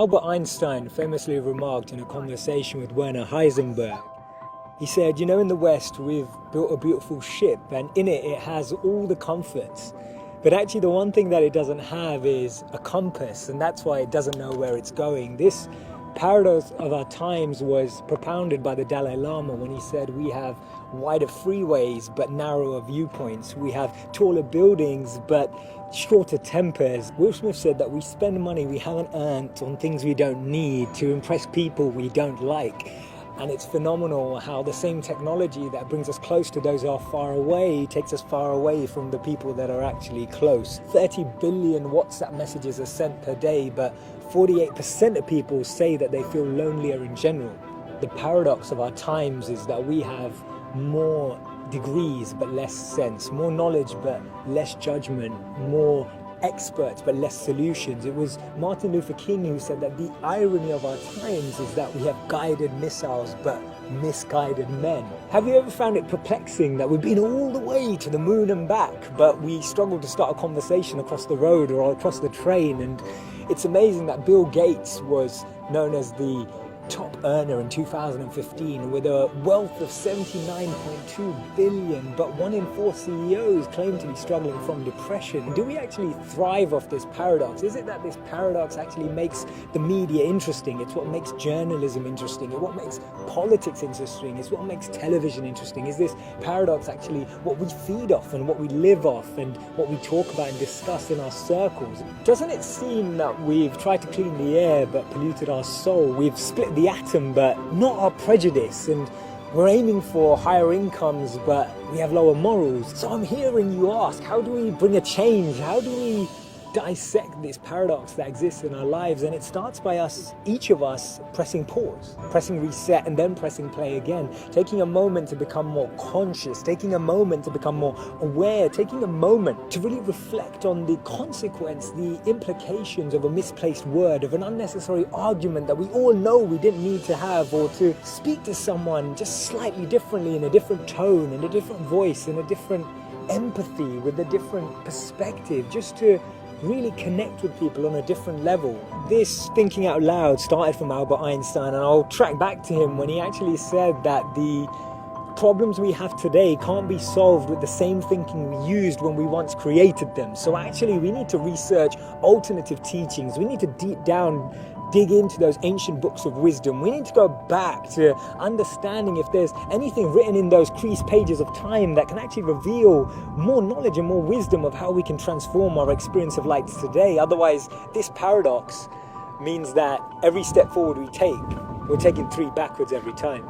Albert Einstein famously remarked in a conversation with Werner Heisenberg, he said, you know, in the West we've built a beautiful ship and in it has all the comforts. But actually the one thing that it doesn't have is a compass, and that's why it doesn't know where it's going. This paradox of our times was propounded by the Dalai Lama when he said we have wider freeways but narrower viewpoints. We have taller buildings but shorter tempers. Will Smith said that we spend money we haven't earned on things we don't need to impress people we don't like. And it's phenomenal how the same technology that brings us close to those who are far away takes us far away from the people that are actually close. 30 billion WhatsApp messages are sent per day, but 48% of people say that they feel lonelier in general. The paradox of our times is that we have more degrees but less sense, more knowledge but less judgment, more experts but less solutions. It was Martin Luther King who said that the irony of our times is that we have guided missiles but misguided men. Have you ever found it perplexing that we've been all the way to the moon and back, but we struggle to start a conversation across the road or across the train? And it's amazing that Bill Gates was known as the top earner in 2015 with a wealth of 79.2 billion, but 1 in 4 CEOs claim to be struggling from depression. Do we actually thrive off this paradox? Is it that this paradox actually makes the media interesting? It's what makes journalism interesting. It's what makes politics interesting. It's what makes television interesting. Is this paradox actually what we feed off and what we live off and what we talk about and discuss in our circles? Doesn't it seem that we've tried to clean the air but polluted our soul? We've split the atom but not our prejudice, and we're aiming for higher incomes but we have lower morals. So I'm hearing you ask, how do we bring a change? How do we dissect this paradox that exists in our lives? And it starts by us, each of us, pressing pause, pressing reset, and then pressing play again, taking a moment to become more conscious, taking a moment to become more aware, taking a moment to really reflect on the consequence, the implications of a misplaced word, of an unnecessary argument that we all know we didn't need to have, or to speak to someone just slightly differently, in a different tone, in a different voice, in a different empathy, with a different perspective, just to really connect with people on a different level. This thinking out loud started from Albert Einstein, and I'll track back to him when he actually said that the problems we have today can't be solved with the same thinking we used when we once created them. So actually we need to research alternative teachings. We need to dig into those ancient books of wisdom. We need to go back to understanding if there's anything written in those creased pages of time that can actually reveal more knowledge and more wisdom of how we can transform our experience of light today. Otherwise, this paradox means that every step forward we take, we're taking 3 backwards every time.